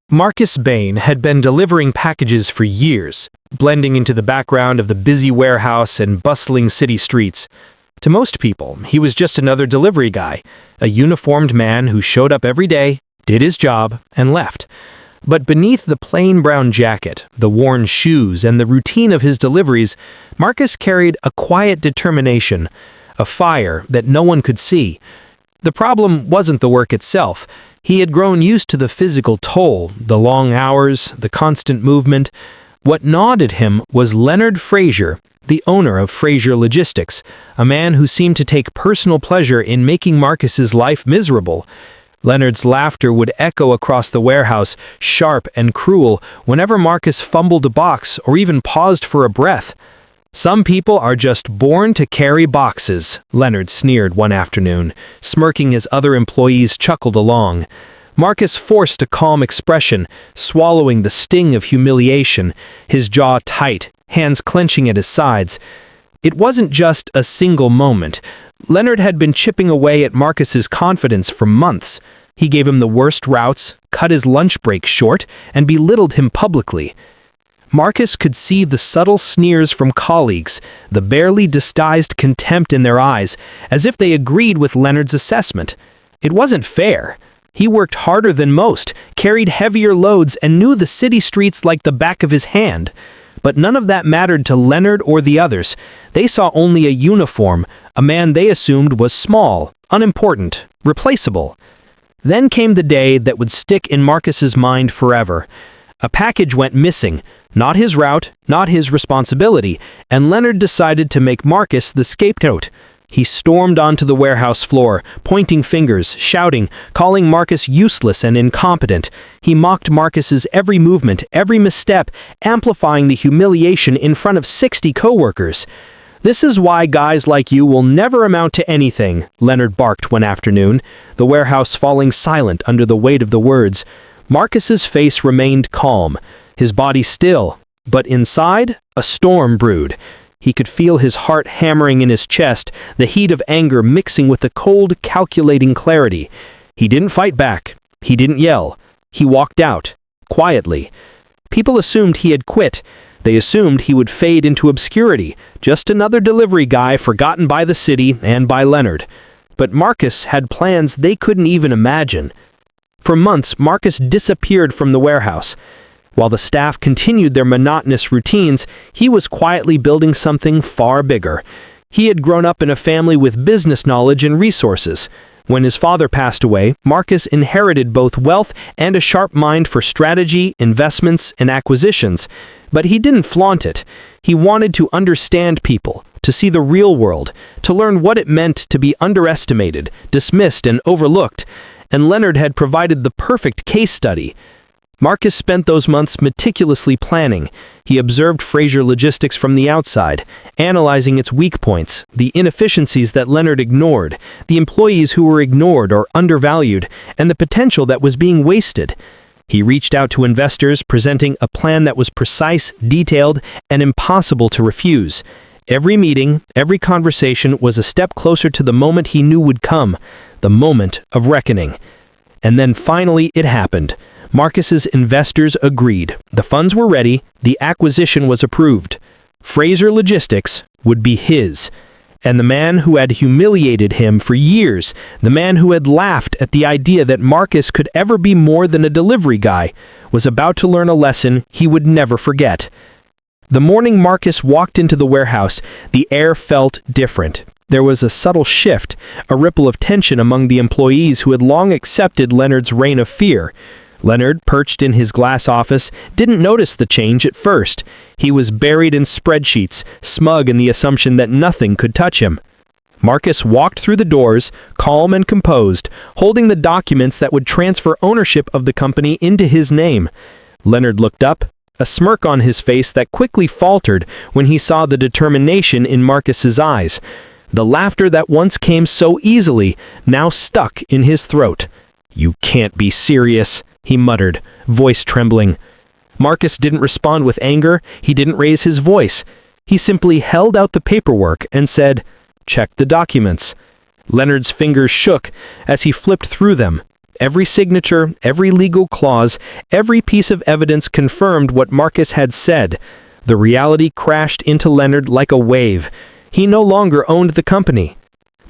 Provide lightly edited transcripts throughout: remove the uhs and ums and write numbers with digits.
Marcus Bain had been delivering packages for years, blending into the background of the busy warehouse and bustling city streets. To most people, he was just another delivery guy, a uniformed man who showed up every day, did his job, and left. But beneath the plain brown jacket, the worn shoes, and the routine of his deliveries, Marcus carried a quiet determination, a fire that no one could see. The problem wasn't the work itself. He had grown used to the physical toll, the long hours, the constant movement. What gnawed at him was Leonard Fraser, the owner of Fraser Logistics, a man who seemed to take personal pleasure in making Marcus's life miserable. Leonard's laughter would echo across the warehouse, sharp and cruel, whenever Marcus fumbled a box or even paused for a breath. "Some people are just born to carry boxes," Leonard sneered one afternoon, smirking as other employees chuckled along. Marcus forced a calm expression, swallowing the sting of humiliation, his jaw tight, hands clenching at his sides. It wasn't just a single moment. Leonard had been chipping away at Marcus's confidence for months. He gave him the worst routes, cut his lunch break short, and belittled him publicly. Marcus could see the subtle sneers from colleagues, the barely disguised contempt in their eyes, as if they agreed with Leonard's assessment. It wasn't fair. He worked harder than most, carried heavier loads, and knew the city streets like the back of his hand. But none of that mattered to Leonard or the others. They saw only a uniform, a man they assumed was small, unimportant, replaceable. Then came the day that would stick in Marcus's mind forever. A package went missing, not his route, not his responsibility, and Leonard decided to make Marcus the scapegoat. He stormed onto the warehouse floor, pointing fingers, shouting, calling Marcus useless and incompetent. He mocked Marcus's every movement, every misstep, amplifying the humiliation in front of 60 coworkers. "This is why guys like you will never amount to anything," Leonard barked one afternoon, the warehouse falling silent under the weight of the words. Marcus's face remained calm, his body still, but inside, a storm brewed. He could feel his heart hammering in his chest, the heat of anger mixing with the cold, calculating clarity. He didn't fight back. He didn't yell. He walked out, quietly. People assumed he had quit. They assumed he would fade into obscurity, just another delivery guy forgotten by the city and by Leonard. But Marcus had plans they couldn't even imagine. For months, Marcus disappeared from the warehouse. While the staff continued their monotonous routines, he was quietly building something far bigger. He had grown up in a family with business knowledge and resources. When his father passed away, Marcus inherited both wealth and a sharp mind for strategy, investments, and acquisitions. But he didn't flaunt it. He wanted to understand people, to see the real world, to learn what it meant to be underestimated, dismissed, and overlooked. And Leonard had provided the perfect case study. Marcus spent those months meticulously planning. He observed Fraser Logistics from the outside, analyzing its weak points, the inefficiencies that Leonard ignored, the employees who were ignored or undervalued, and the potential that was being wasted. He reached out to investors, presenting a plan that was precise, detailed, and impossible to refuse. Every meeting, every conversation was a step closer to the moment he knew would come, the moment of reckoning. And then finally it happened. Marcus's investors agreed. The funds were ready. The acquisition was approved. Fraser Logistics would be his. And the man who had humiliated him for years, the man who had laughed at the idea that Marcus could ever be more than a delivery guy, was about to learn a lesson he would never forget. The morning Marcus walked into the warehouse, the air felt different. There was a subtle shift, a ripple of tension among the employees who had long accepted Leonard's reign of fear. Leonard, perched in his glass office, didn't notice the change at first. He was buried in spreadsheets, smug in the assumption that nothing could touch him. Marcus walked through the doors, calm and composed, holding the documents that would transfer ownership of the company into his name. Leonard looked up, a smirk on his face that quickly faltered when he saw the determination in Marcus's eyes. The laughter that once came so easily now stuck in his throat. "You can't be serious," he muttered, voice trembling. Marcus didn't respond with anger. He didn't raise his voice. He simply held out the paperwork and said, "Check the documents." Leonard's fingers shook as he flipped through them. Every signature, every legal clause, every piece of evidence confirmed what Marcus had said. The reality crashed into Leonard like a wave. He no longer owned the company.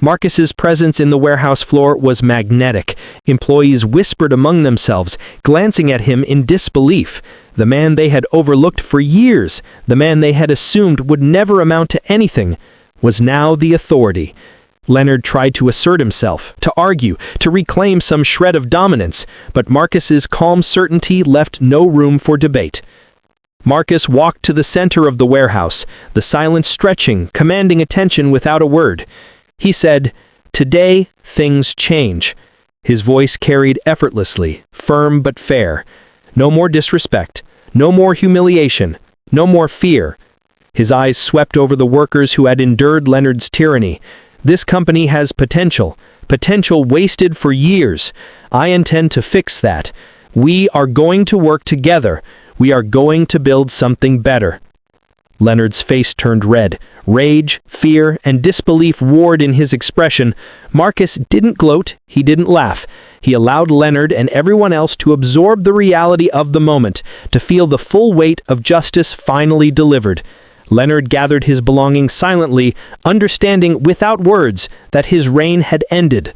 Marcus's presence in the warehouse floor was magnetic. Employees whispered among themselves, glancing at him in disbelief. The man they had overlooked for years, the man they had assumed would never amount to anything, was now the authority. Leonard tried to assert himself, to argue, to reclaim some shred of dominance, but Marcus's calm certainty left no room for debate. Marcus walked to the center of the warehouse, the silence stretching, commanding attention without a word. He said, "Today, things change." His voice carried effortlessly, firm but fair. No more disrespect, no more humiliation, no more fear. His eyes swept over the workers who had endured Leonard's tyranny. This company has potential, potential wasted for years. I intend to fix that. We are going to work together. We are going to build something better. Leonard's face turned red. Rage, fear, and disbelief warred in his expression. Marcus didn't gloat, he didn't laugh. He allowed Leonard and everyone else to absorb the reality of the moment, to feel the full weight of justice finally delivered. Leonard gathered his belongings silently, understanding without words that his reign had ended.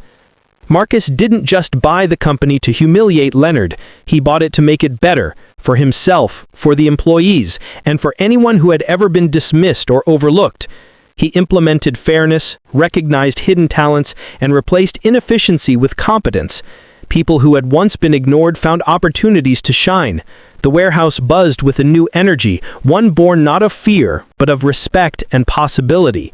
Marcus didn't just buy the company to humiliate Leonard, he bought it to make it better, for himself, for the employees, and for anyone who had ever been dismissed or overlooked. He implemented fairness, recognized hidden talents, and replaced inefficiency with competence. People who had once been ignored found opportunities to shine. The warehouse buzzed with a new energy, one born not of fear, but of respect and possibility.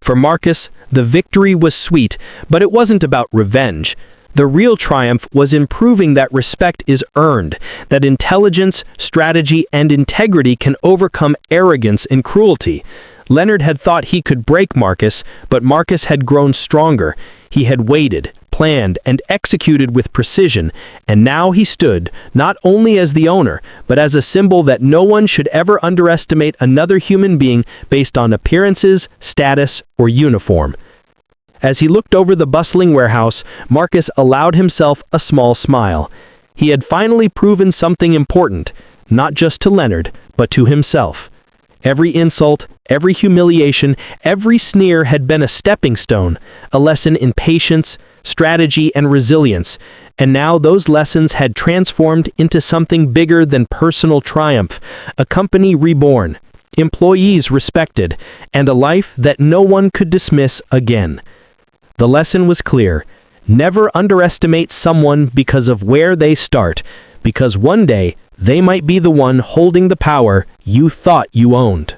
For Marcus, the victory was sweet, but it wasn't about revenge. The real triumph was in proving that respect is earned, that intelligence, strategy, and integrity can overcome arrogance and cruelty. Leonard had thought he could break Marcus, but Marcus had grown stronger. He had waited, planned, and executed with precision, and now he stood, not only as the owner, but as a symbol that no one should ever underestimate another human being based on appearances, status, or uniform. As he looked over the bustling warehouse, Marcus allowed himself a small smile. He had finally proven something important, not just to Leonard, but to himself. Every insult, every humiliation, every sneer had been a stepping stone, a lesson in patience, strategy, and resilience, and now those lessons had transformed into something bigger than personal triumph, a company reborn, employees respected, and a life that no one could dismiss again. The lesson was clear: never underestimate someone because of where they start, because one day they might be the one holding the power you thought you owned.